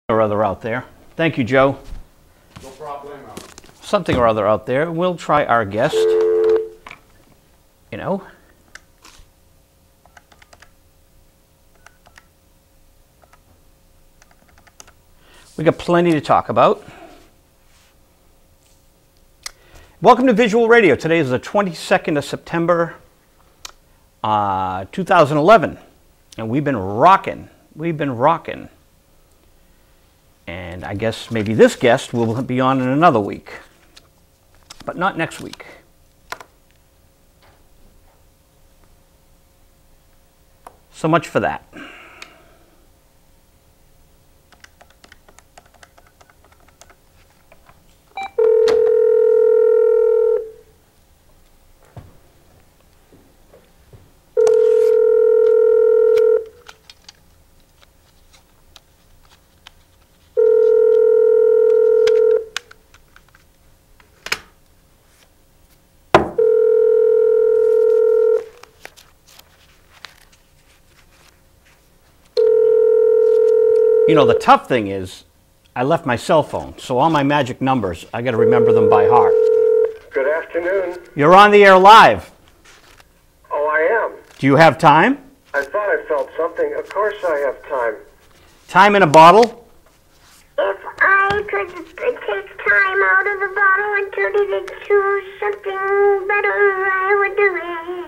Or other out there. Thank you, Joe. No problem. Something or other out there. We'll try our guest. You know. We got plenty to talk about. Welcome to Visual Radio. Today is the 22nd of September, 2011. And we've been rocking. And I guess maybe this guest will be on in another week, but not next week. So much for that. You know, the tough thing is, I left my cell phone, so all my magic numbers, I got to remember them by heart. Good afternoon. You're on the air live. Oh, I am. Do you have time? I thought I felt something. Of course I have time. Time in a bottle? If I could take time out of the bottle and turn it into something better, I would do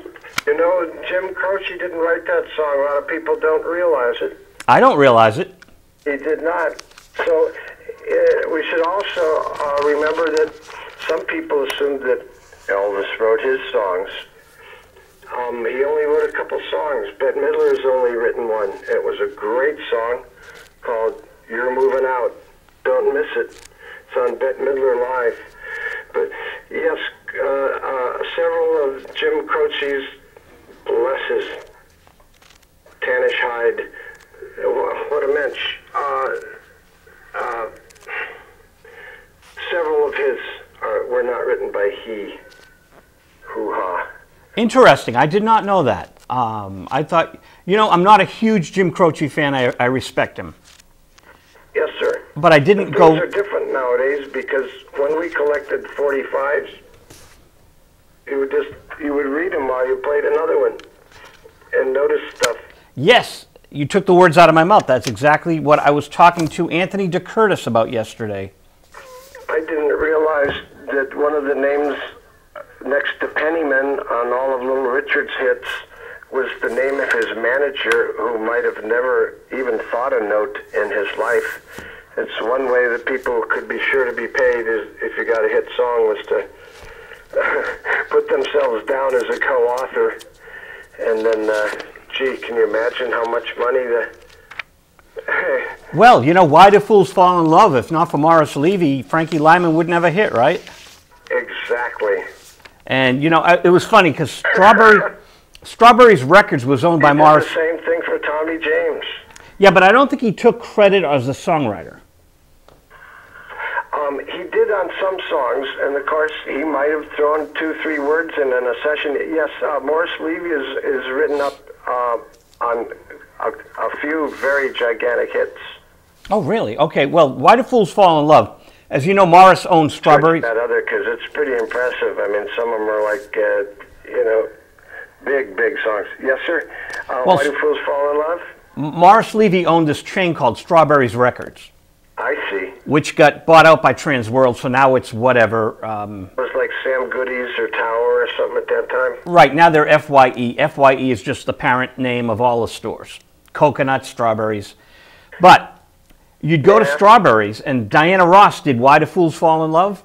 it. You know, Jim Croce didn't write that song. A lot of people don't realize it. I don't realize it. He did not. So we should also remember that some people assumed that Elvis wrote his songs. He only wrote a couple songs. Bette Midler has only written one. It was a great song called You're Moving Out. Don't miss it. It's on Bette Midler Live. But yes, several of Jim Croce's, bless his tannish hide, what a mensch. Several of his were not written by he. Hoo-ha. Interesting. I did not know that. I thought, you know, I'm not a huge Jim Croce fan. I respect him. Yes, sir. But I didn't go... Things are different nowadays because when we collected 45s, you would read them while you played another one and notice stuff. Yes. You took the words out of my mouth. That's exactly what I was talking to Anthony DeCurtis about yesterday. I didn't realize that one of the names next to Pennyman on all of Little Richard's hits was the name of his manager, who might have never even thought a note in his life. It's one way that people could be sure to be paid is if you got a hit song was to put themselves down as a co-author, and then gee, can you imagine how much money the... Well, you know, why do fools fall in love? If not for Morris Levy, Frankie Lyman wouldn't have a hit, right? Exactly. And, you know, it was funny because Strawberry's Records was owned by Morris... The same thing for Tommy James. Yeah, but I don't think he took credit as a songwriter. He did on some songs, and of course he might have thrown 2-3 words in a session. Yes, Morris Levy is written up on a few very gigantic hits. Oh, really? Okay, well, Why Do Fools Fall in Love? As you know, Morris owned Strawberry... That other, because it's pretty impressive. I mean, some of them are like, you know, big songs. Yes, sir? Well, Why Do Fools Fall in Love? Morris Levy owned this chain called Strawberry's Records. I see. Which got bought out by Trans World, so now it's whatever. It was like Sam Goody's or Tower or something at that time? Right, now they're FYE. FYE is just the parent name of all the stores. Coconuts, Strawberries. But you'd go to Strawberries, and Diana Ross did Why Do Fools Fall in Love?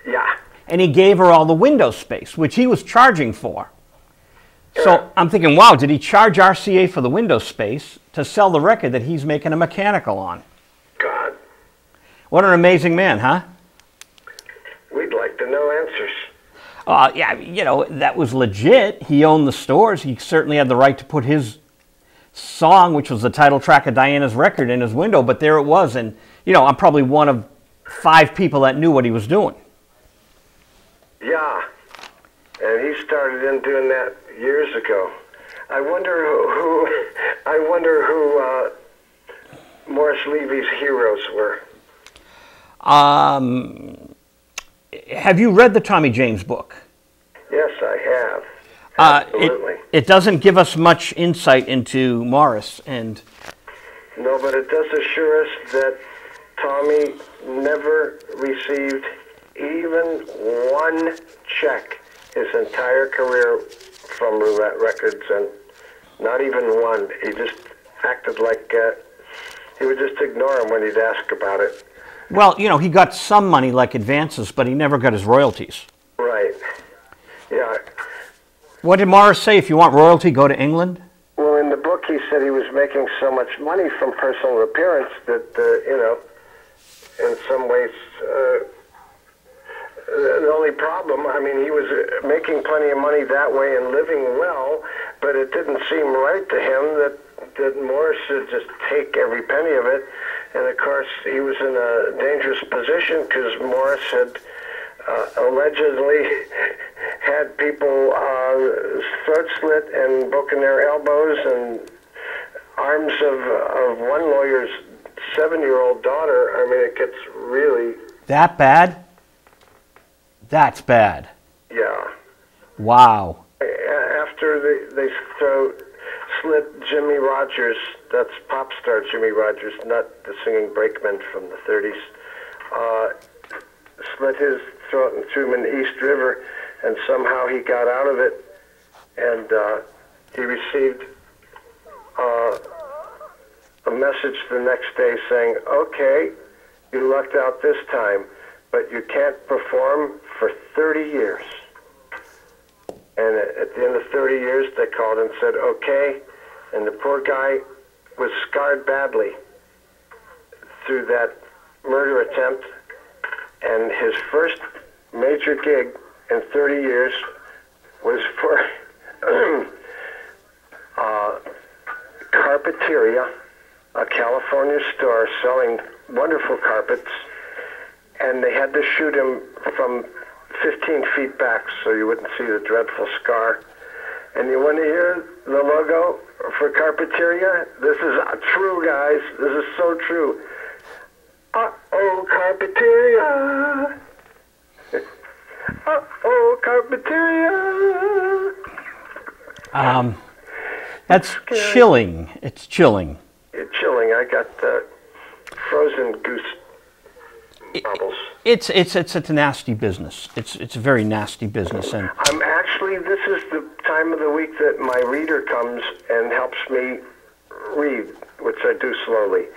Yeah. And he gave her all the window space, which he was charging for. So I'm thinking, wow, did he charge RCA for the window space to sell the record that he's making a mechanical on? God. What an amazing man, huh? We'd like to know answers. Yeah, you know, that was legit. He owned the stores. He certainly had the right to put his song, which was the title track of Diana's record, in his window, but there it was. And, you know, I'm probably one of 5 people that knew what he was doing. Yeah. And he started in doing that years ago. I wonder who Morris Levy's heroes were. Have you read the Tommy James book? Yes, I have. Absolutely. It doesn't give us much insight into Morris, and no, but it does assure us that Tommy never received even one check his entire career from Roulette Records, and not even one. He just acted like he would just ignore him when he'd ask about it. well, you know, he got some money like advances, but he never got his royalties. Right. Yeah. What did Morris say? If you want royalty, go to England? Well, in the book, he said he was making so much money from personal appearance that, you know, in some ways, the only problem, I mean, he was making plenty of money that way and living well, but it didn't seem right to him that Morris should just take every penny of it. And of course, he was in a dangerous position because Morris had allegedly had people throat slit and broken their elbows and arms of one lawyer's 7-year-old daughter. I mean, it gets really... That bad? That's bad. Yeah. Wow. After they slit Jimmy Rogers, that's pop star Jimmy Rogers, not the singing brakeman from the 30s, slit his throat and threw him in the East River, and somehow he got out of it, and he received a message the next day saying, okay, you lucked out this time, but you can't perform for 30 years. And at the end of 30 years, they called and said, okay, and the poor guy was scarred badly through that murder attempt, and his first major gig in 30 years was for Carpeteria, a California store selling wonderful carpets, and they had to shoot him from 15 feet back so you wouldn't see the dreadful scar. And you want to hear the logo for Carpeteria? This is true, guys. This is so true. Uh-oh, Carpeteria. Uh-oh, Carpeteria. That's chilling. It's chilling. It's chilling. I got frozen goose bubbles. It's a nasty business. It's a very nasty business, and I'm actually, this is the time of the week that my reader comes and helps me read, which I do slowly.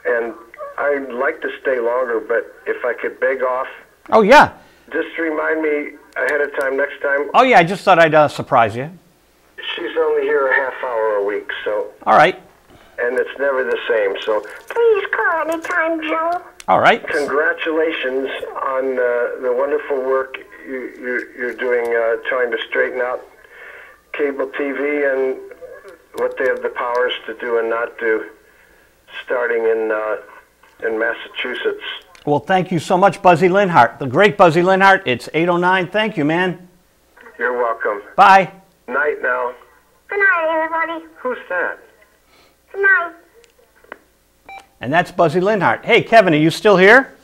And I'd like to stay longer, but if I could beg off. Oh yeah. Just remind me ahead of time next time. Oh yeah, I just thought I'd surprise you. She's only here a half hour a week, so. All right. And it's never the same, so. Please call anytime, Joe. All right. Congratulations on the wonderful work you're doing, trying to straighten out cable TV and what they have the powers to do and not do, starting in Massachusetts. Well, thank you so much, Buzzy Linhart. The great Buzzy Linhart. It's 8:09. Thank you, man. You're welcome. Bye. Night now. Good night, everybody. Who's that? Good night. And that's Buzzy Linhart. Hey, Kevin, are you still here?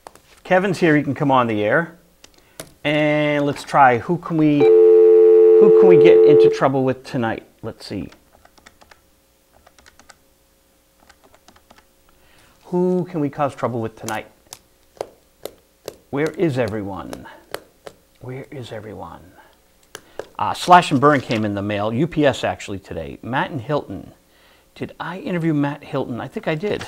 If Kevin's here, he can come on the air. And let's try, who can we get into trouble with tonight? Let's see. Who can we cause trouble with tonight? Where is everyone? Where is everyone? Slash and Burn came in the mail. UPS actually today. Matt and Hilton. Did I interview Matt Hilton? I think I did.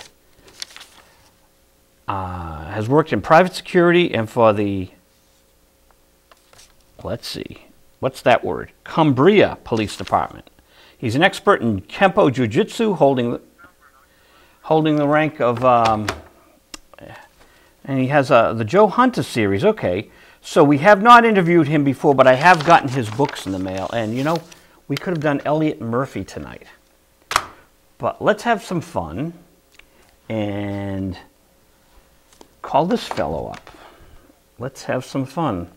Has worked in private security and for the, let's see, what's that word? Cumbria Police Department. He's an expert in Kempo Jiu-Jitsu, holding the rank of, and he has the Joe Hunter series. Okay, so we have not interviewed him before, but I have gotten his books in the mail. And, you know, we could have done Elliot Murphy tonight. But let's have some fun and call this fellow up. Let's have some fun.